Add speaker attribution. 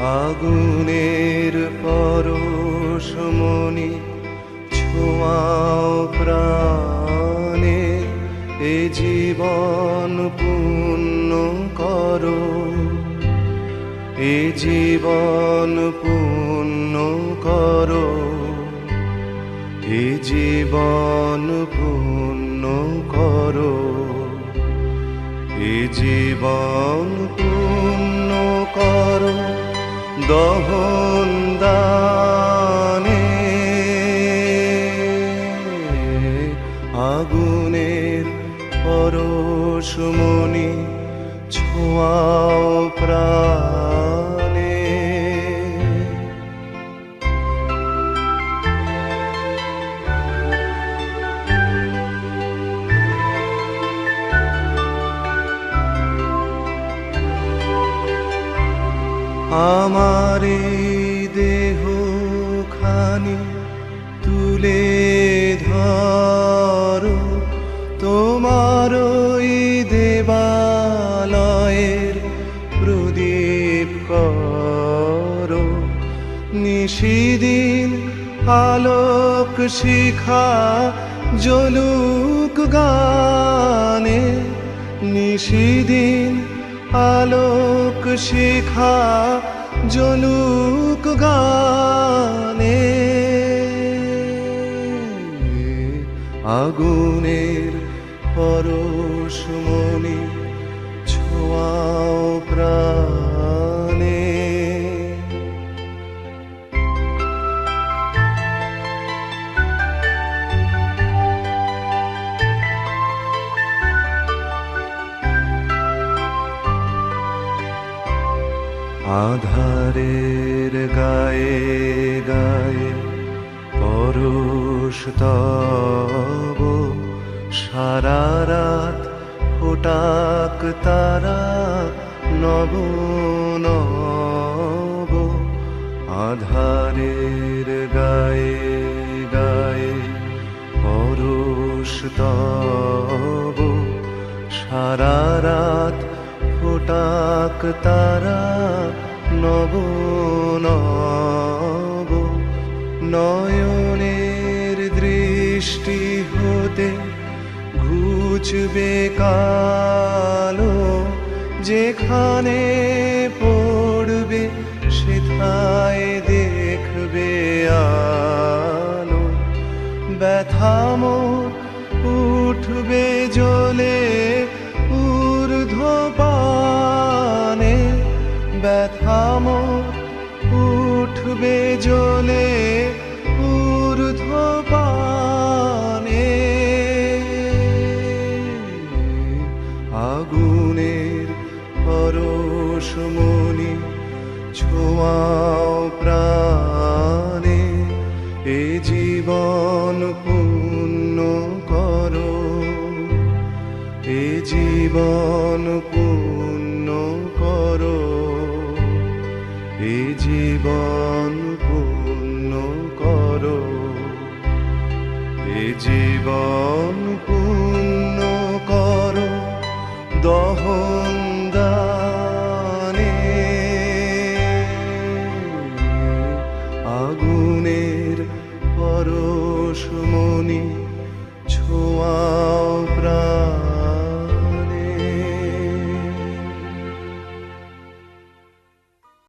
Speaker 1: আগুনের পরশমণি ছোঁয়াও প্রাণে, এ জীবন পূর্ণ করো, এ জীবন পূর্ণ করো, এ জীবন পূর্ণ করো, এ জীবন পূর্ণ করো দহন দানে। আগুনের পরশমণি ছোঁয়াও প্রাণে। আমার এই দেহখানি তুলে ধরো, তোমার ওই দেবালয়ের প্রদীপ করো। নিশিদিন আলোক শিখা জ্বলুক গানে, নিশিদিন আলোক শিখা জ্বলুক গানে। আগুনের পরশমণি ছোঁয়াও প্রাণে। আধারের গায়ে গায়ে পরশ তব, সারা রাত ফোটাক তারা নব নব। আধারের গায়ে গায়ে পরশ তব, সারা রাত ফোটাক তারা নব নব। নয়নের দৃষ্টি হতে ঘুচবে কালো, যেখানে পড়বে সেথায় দেখবে আলো। ব্যথা মোর উঠবে জ্বলে ঊর্ধ্বপানে, ব্যথা মোর উঠবে জ্বলে ঊর্ধ্বপানে। আগুনের পরশমণি ছোঁয়াও প্রাণে, এ জীবন পূর্ণ করো, এ জীবন পূর্ণ করো, এ জীবন পূর্ণ করো, এ জীবন পূর্ণ করো দহন দানে। আগুনের পরশমণি